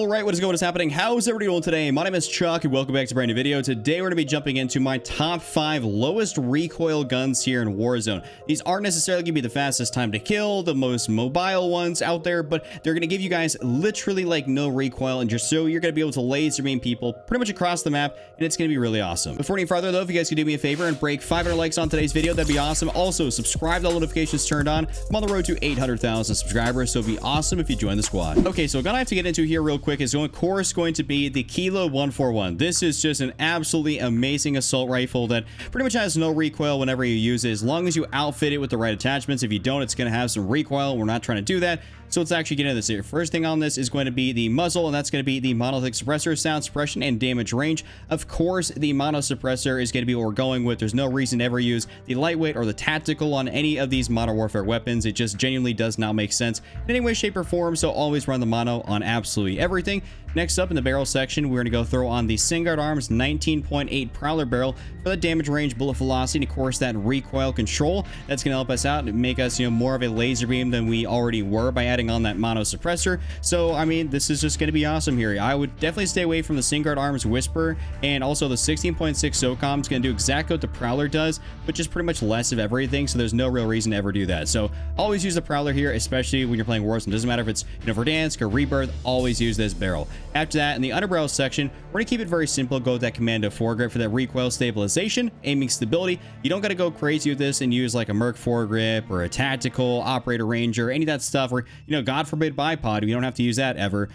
All right, what is going on? What's happening? How's everybody doing today? My name is Chuck and welcome back to a brand new video. Today we're going to be jumping into my top 5 lowest recoil guns here in Warzone. These aren't necessarily going to be the fastest time to kill, the most mobile ones out there, but they're going to give you guys literally like no recoil, and just so you're going to be able to laser beam people pretty much across the map, and it's going to be really awesome. Before any further though, if you guys could do me a favor and break 500 likes on today's video, that'd be awesome. Also, subscribe, the notifications turned on. I'm on the road to 800,000 subscribers, so it'd be awesome if you join the squad. Okay, so what I have to get into here real quick is of course going to be the Kilo 141. This is just an absolutely amazing assault rifle that pretty much has no recoil whenever you use it, as long as you outfit it with the right attachments. If you don't, it's going to have some recoil. We're not trying to do that. So let's actually get into this here. First thing on this is going to be the muzzle, and that's going to be the monolithic suppressor, sound suppression, and damage range. Of course, the mono suppressor is going to be what we're going with. There's no reason to ever use the lightweight or the tactical on any of these modern warfare weapons. It just genuinely does not make sense in any way, shape, or form. So always run the mono on absolutely everything. Next up in the barrel section, we're going to go throw on the Singard Arms 19.8 Prowler barrel for the damage range, bullet velocity, and of course that recoil control. That's going to help us out and make us, more of a laser beam than we already were by adding on that mono suppressor. So I mean, this is just going to be awesome here. I would definitely stay away from the Singard Arms Whisper, and also the 16.6 SOCOM is going to do exactly what the Prowler does, but just pretty much less of everything. So there's no real reason to ever do that. So always use the Prowler here, especially when you're playing Warzone. Doesn't matter if it's Verdansk or Rebirth, always use this barrel. After that, in the underbarrel section, we're going to keep it very simple. Go with that Commando foregrip for that recoil stabilization, aiming stability. You don't got to go crazy with this and use like a Merc foregrip or a tactical operator ranger, any of that stuff, or God forbid bipod. We don't have to use that ever.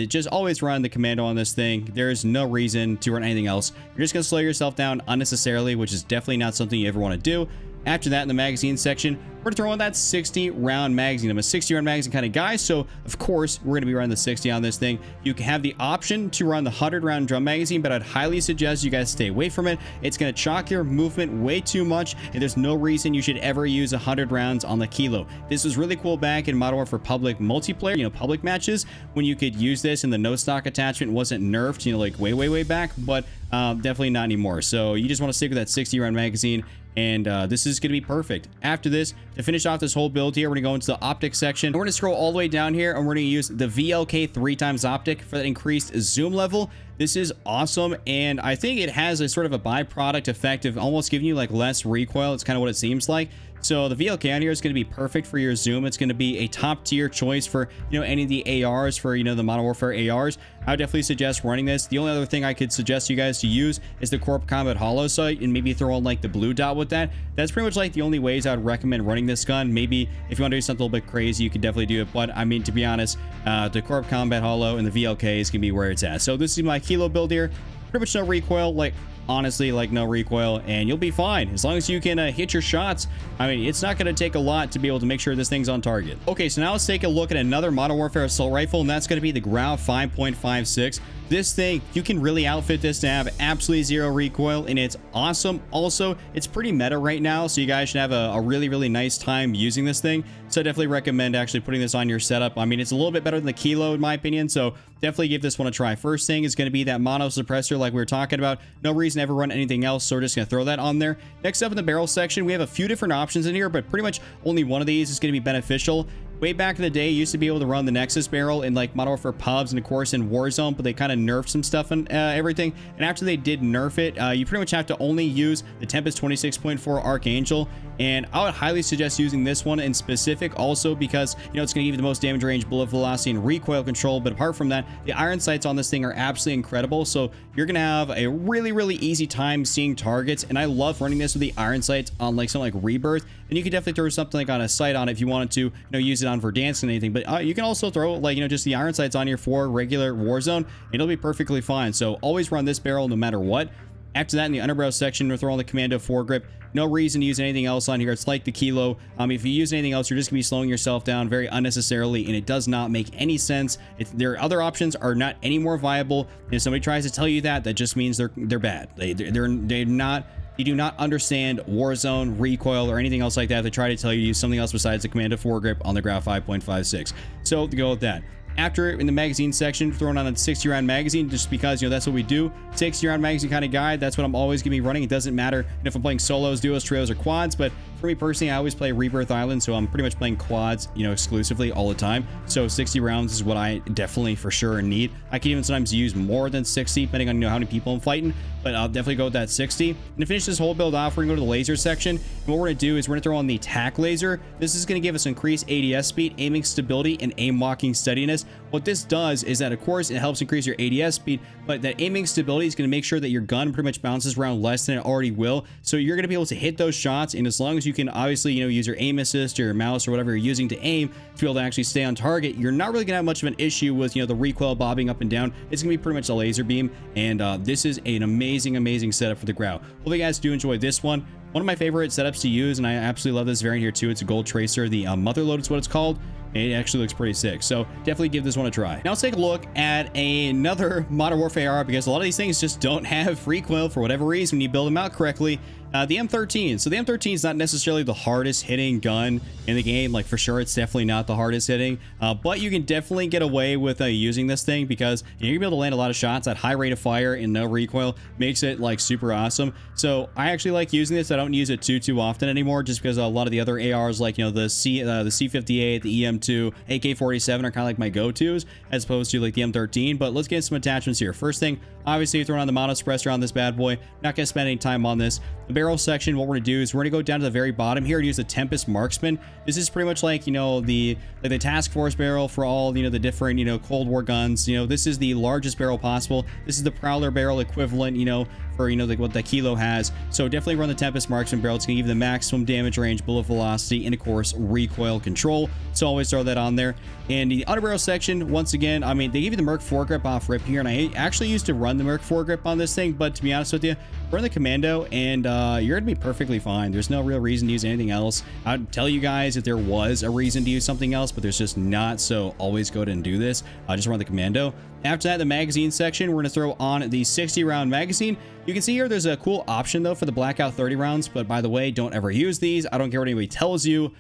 Just always run the Commando on this thing. There's no reason to run anything else. You're just going to slow yourself down unnecessarily, which is definitely not something you ever want to do. After that, in the magazine section, we're going to throw on that 60-round magazine. I'm a 60-round magazine kind of guy, so of course, we're going to be running the 60 on this thing. You can have the option to run the 100-round drum magazine, but I'd highly suggest you guys stay away from it. It's going to chalk your movement way too much, and there's no reason you should ever use 100 rounds on the Kilo. This was really cool back in Modern Warfare public multiplayer, public matches, when you could use this and the no-stock attachment wasn't nerfed, like way back, but definitely not anymore. So you just want to stick with that 60-round magazine, and this is going to be perfect. After this, to finish off this whole build here, we're going to go into the optic section. We're going to scroll all the way down here, and we're going to use the VLK 3x optic for that increased zoom level. This is awesome, and I think it has a sort of a byproduct effect of almost giving you like less recoil. It's kind of what it seems like. So the VLK on here is going to be perfect for your zoom. It's going to be a top tier choice for any of the ARs, for the Modern Warfare ARs. I would definitely suggest running this. The only other thing I could suggest you guys to use is the Corp Combat Hollow sight, and maybe throw on like the blue dot with that. That's pretty much like the only ways I would recommend running this gun. Maybe if you want to do something a little bit crazy, you could definitely do it. But I mean, to be honest, the Corp Combat Hollow and the VLK is going to be where it's at. So this is my Kilo build here. Pretty much no recoil, honestly, no recoil, and you'll be fine as long as you can hit your shots. I mean, it's not going to take a lot to be able to make sure this thing's on target. Okay, so now let's take a look at another Modern Warfare assault rifle, and that's going to be the Grau 5.56. This thing, you can really outfit this to have absolutely zero recoil, and it's awesome. Also, it's pretty meta right now, so you guys should have a really nice time using this thing. So I definitely recommend actually putting this on your setup. I mean, it's a little bit better than the Kilo in my opinion, so definitely give this one a try. First thing is going to be that mono suppressor like we were talking about. No reason to ever run anything else, so we're just going to throw that on there. Next up in the barrel section, we have a few different options in here, but pretty much only one of these is going to be beneficial. Way back in the day, you used to be able to run the Nexus barrel in like Modern Warfare pubs and of course in Warzone, but they kind of nerfed some stuff and everything. And after they did nerf it, you pretty much have to only use the Tempest 26.4 Archangel. And I would highly suggest using this one in specific also because, it's going to give you the most damage range, bullet velocity, and recoil control. But apart from that, the iron sights on this thing are absolutely incredible. So you're going to have a really easy time seeing targets. And I love running this with the iron sights on like something like Rebirth. And you could definitely throw something like on a sight on it if you wanted to, use it on Verdansk and anything. But you can also throw like, just the iron sights on here for regular Warzone, and it'll be perfectly fine. So always run this barrel no matter what. After that, in the underbarrel section, we're throwing the Commando foregrip. No reason to use anything else on here. It's like the Kilo. If you use anything else, you're just gonna be slowing yourself down very unnecessarily, and it does not make any sense. Their other options are not any more viable. And if somebody tries to tell you that, that just means they're bad. They're not. You do not understand Warzone, recoil, or anything else like that. They try to tell you to use something else besides the Commando foregrip on the Grau 5.56. So to go with that. After, in the magazine section, throwing on a 60 round magazine, just because, you know, that's what we do. 60 round magazine kind of guy. That's what I'm always gonna be running. It doesn't matter if I'm playing solos, duos, trios, or quads, but for me personally, I always play Rebirth Island, so I'm pretty much playing quads, you know, exclusively all the time. So 60 rounds is what I definitely for sure need. I can even sometimes use more than 60, depending on, you know, how many people I'm fighting, but I'll definitely go with that 60. And to finish this whole build off, we're gonna go to the laser section. And what we're gonna do is we're gonna throw on the tack laser. This is gonna give us increased ADS speed, aiming stability, and aim locking steadiness. What this does is that, of course, it helps increase your ADS speed, but that aiming stability is going to make sure that your gun pretty much bounces around less than it already will. So you're going to be able to hit those shots, and as long as you can obviously, you know, use your aim assist or your mouse or whatever you're using to aim to be able to actually stay on target, you're not really going to have much of an issue with, you know, the recoil bobbing up and down. It's going to be pretty much a laser beam, and this is an amazing setup for the Grau. Hope you guys do enjoy this one. One of my favorite setups to use, and I absolutely love this variant here too. It's a gold tracer. The mother load is what it's called. It actually looks pretty sick, so definitely give this one a try. Now let's take a look at another Modern Warfare AR, because a lot of these things just don't have recoil for whatever reason when you build them out correctly. The M13. So the M13 is not necessarily the hardest hitting gun in the game. Like, for sure, it's definitely not the hardest hitting, but you can definitely get away with using this thing, because you're gonna be able to land a lot of shots at high rate of fire and no recoil. Makes it like super awesome. So I actually like using this. I don't use it too often anymore, just because a lot of the other ARs, like, you know, the C58, the EM2, AK-47 are kind of like my go-tos, as opposed to like the M13. But let's get some attachments here. First thing, obviously, throwing on the mono suppressor on this bad boy. Not gonna spend any time on this. The barrel section, what we're gonna do is we're gonna go down to the very bottom here and use the Tempest Marksman. This is pretty much like, you know, the task force barrel for all, you know, the different, you know, Cold War guns. You know, this is the largest barrel possible. This is the Prowler barrel equivalent, you know, for, you know, what the Kilo has. So definitely run the Tempest Marksman barrel. It's gonna give you the maximum damage range, bullet velocity, and of course recoil control. So always throw that on there. And the underbarrel section, once again, I mean, they give you the Merc foregrip off rip here, and I actually used to run the Merc foregrip on this thing, but to be honest with you, run the Commando and you're gonna be perfectly fine. There's no real reason to use anything else. I'd tell you guys if there was a reason to use something else, but there's just not, so always go ahead and do this. Just run the Commando. After that, the magazine section, we're gonna throw on the 60 round magazine. You can see here there's a cool option though for the Blackout 30 rounds, but by the way, don't ever use these. I don't care what anybody tells you.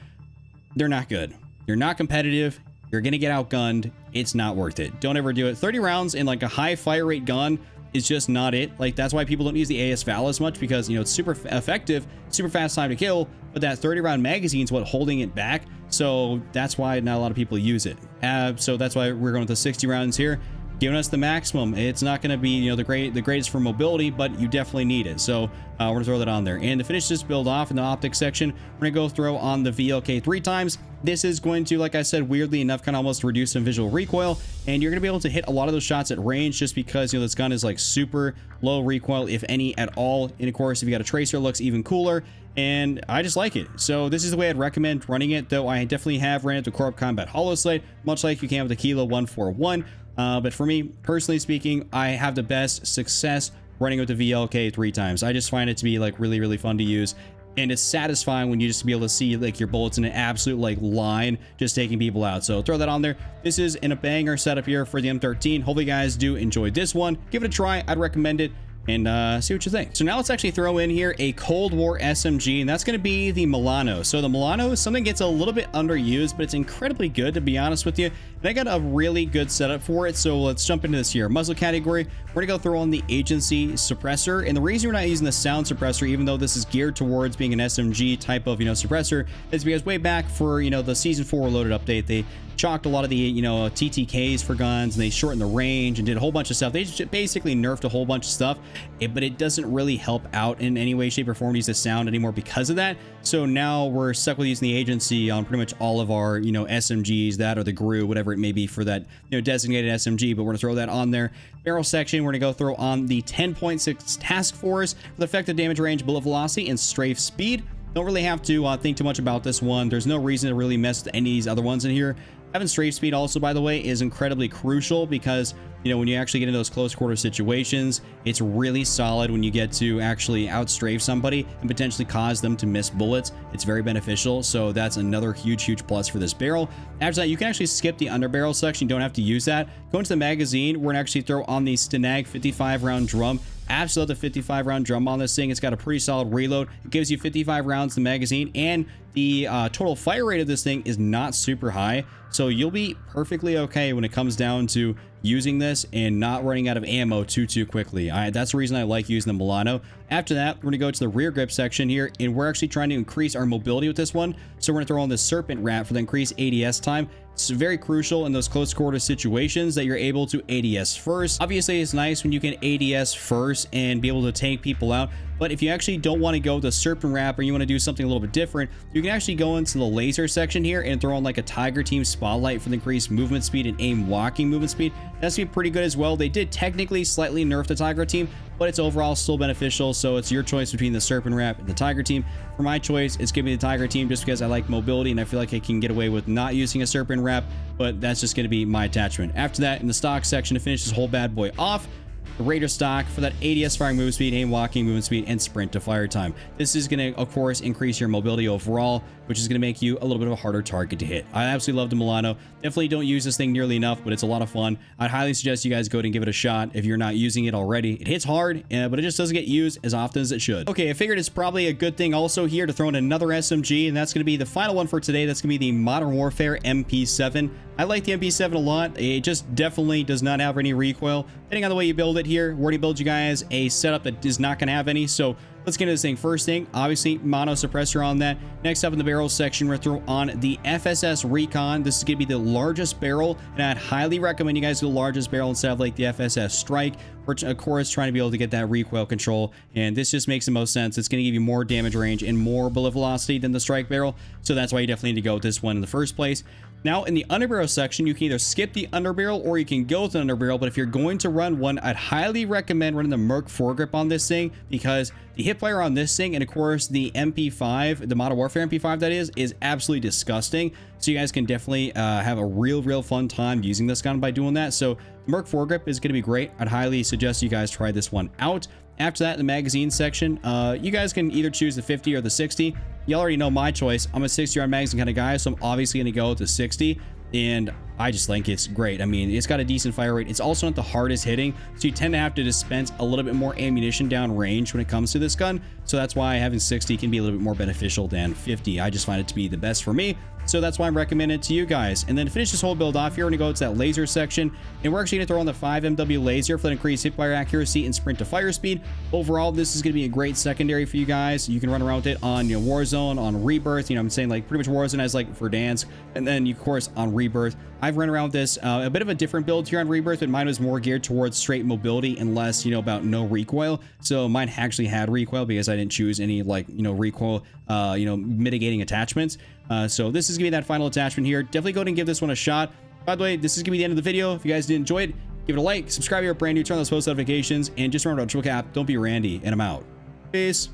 They're not good. You're not competitive. You're gonna get outgunned. It's not worth it. Don't ever do it. 30 rounds in like a high fire rate gun is just not it. Like, that's why people don't use the AS Val as much, because, you know, it's super effective, super fast time to kill, but that 30 round magazine is what holding it back. So that's why not a lot of people use it. So that's why we're going with the 60 rounds here, giving us the maximum. It's not going to be, you know, the greatest for mobility, but you definitely need it. So we're gonna throw that on there. And to finish this build off in the optic section, we're gonna go throw on the VLK 3 times. This is going to, like I said, weirdly enough, kind of almost reduce some visual recoil, and you're gonna be able to hit a lot of those shots at range, just because, you know, this gun is like super low recoil, if any at all. And of course, if you got a tracer, it looks even cooler, and I just like it. So this is the way I'd recommend running it, though I definitely have ran it to Corp Combat Holoslate, much like you can with the Kilo 141. But for me, personally speaking, I have the best success running with the VLK 3 times. I just find it to be like really fun to use, and it's satisfying when you just be able to see like your bullets in an absolute like line, just taking people out. So throw that on there. This is in a banger setup here for the M13. Hopefully you guys do enjoy this one. Give it a try. I'd recommend it, and see what you think. So now let's actually throw in here a Cold War SMG, and that's going to be the Milano. So the Milano is something that gets a little bit underused, but it's incredibly good, to be honest with you. And I got a really good setup for it. So let's jump into this here. Muzzle category, we're gonna go throw on the agency suppressor. And the reason we're not using the sound suppressor, even though this is geared towards being an SMG type of, you know, suppressor, is because way back for, you know, the Season 4 Reloaded update, they chalked a lot of the, you know, TTKs for guns, and they shortened the range and did a whole bunch of stuff. They just basically nerfed a whole bunch of stuff, but it doesn't really help out in any way, shape, or form to use the sound anymore because of that. So now we're stuck with using the agency on pretty much all of our, you know, SMGs, that or the GRU, whatever it may be for that, you know, designated SMG, but we're gonna throw that on there. Barrel section, we're gonna go throw on the 10.6 task force with effective damage range, bullet velocity, and strafe speed. Don't really have to think too much about this one. There's no reason to really mess with any of these other ones in here. Having strafe speed also, by the way, is incredibly crucial, because, you know, when you actually get into those close quarter situations, it's really solid when you get to actually outstrafe somebody and potentially cause them to miss bullets. It's very beneficial. So that's another huge plus for this barrel. After that, you can actually skip the underbarrel section. You don't have to use that. Go into the magazine. We're gonna actually throw on the Stenag 55 round drum. Absolutely, the 55 round drum on this thing. It's got a pretty solid reload. It gives you 55 rounds in the magazine and the total fire rate of this thing is not super high, so you'll be perfectly okay when it comes down to using this and not running out of ammo too quickly. That's the reason I like using the Milano. After that, we're gonna go to the rear grip section here, and we're actually trying to increase our mobility with this one. So we're gonna throw on the Serpent Wrap for the increased ADS time. It's very crucial in those close quarter situations that you're able to ADS first. Obviously, it's nice when you can ADS first and be able to take people out. But if you actually don't want to go with the Serpent Wrap or you want to do something a little bit different, you can actually go into the laser section here and throw on like a Tiger Team Spotlight for the increased movement speed and aim walking movement speed. That's gonna be pretty good as well. They did technically slightly nerf the Tiger Team, but it's overall still beneficial. So it's your choice between the Serpent Wrap and the Tiger Team. For my choice, it's gonna be the Tiger Team just because I like mobility and I feel like I can get away with not using a Serpent Wrap, but that's just gonna be my attachment. After that, in the stock section, to finish this whole bad boy off, the Raider stock for that ADS firing movement speed, aim walking movement speed, and sprint to fire time. This is going to, of course, increase your mobility overall, which is going to make you a little bit of a harder target to hit. I absolutely love the Milano. Definitely don't use this thing nearly enough, but it's a lot of fun. I'd highly suggest you guys go ahead and give it a shot if you're not using it already. It hits hard, but it just doesn't get used as often as it should. Okay, I figured it's probably a good thing also here to throw in another SMG, and that's going to be the final one for today. That's going to be the Modern Warfare MP7. I like the MP7 a lot. It just definitely does not have any recoil. Depending on the way you build it here, we're going to build you guys a setup that is not going to have any. So let's get into this thing. First thing, obviously, mono suppressor on that. Next up in the barrel section, we're going to throw on the FSS Recon. This is going to be the largest barrel, and I'd highly recommend you guys do the largest barrel instead of like the FSS Strike. We're, of course, trying to be able to get that recoil control, and this just makes the most sense. It's going to give you more damage range and more bullet velocity than the Strike barrel, so that's why you definitely need to go with this one in the first place. Now, in the underbarrel section, you can either skip the underbarrel or you can go with an underbarrel, but if you're going to run one, I'd highly recommend running the Merc foregrip on this thing, because the hip fire on this thing, and of course the MP5, the Modern Warfare MP5 that is absolutely disgusting. So you guys can definitely have a real fun time using this gun by doing that. So Merc foregrip is going to be great. I'd highly suggest you guys try this one out. After that, in the magazine section, you guys can either choose the 50 or the 60. You already know my choice. I'm a 60-yard magazine kind of guy, so I'm obviously going to go with the 60. And I just think it's great. I mean, it's got a decent fire rate. It's also not the hardest hitting, so you tend to have to dispense a little bit more ammunition down range when it comes to this gun. So that's why having 60 can be a little bit more beneficial than 50. I just find it to be the best for me. So that's why I'm recommending it to you guys. And then to finish this whole build off, you're going to go to that laser section, and we're actually going to throw on the 5MW laser for the increased hip fire accuracy and sprint to fire speed. Overall, this is going to be a great secondary for you guys. You can run around with it on, you know, Warzone, on Rebirth. You know, I'm saying like pretty much Warzone as like for dance, and then of course on Rebirth. I've run around with this a bit of a different build here on Rebirth, but mine was more geared towards straight mobility and less, you know, about no recoil. So mine actually had recoil because I didn't choose any like, you know, recoil, you know, mitigating attachments. So this is gonna be that final attachment here. Definitely go ahead and give this one a shot. By the way, this is gonna be the end of the video. If you guys did enjoy it, give it a like, subscribe if you're brand new, turn on those post notifications, and just remember to triple cap, don't be Randy, and I'm out. Peace.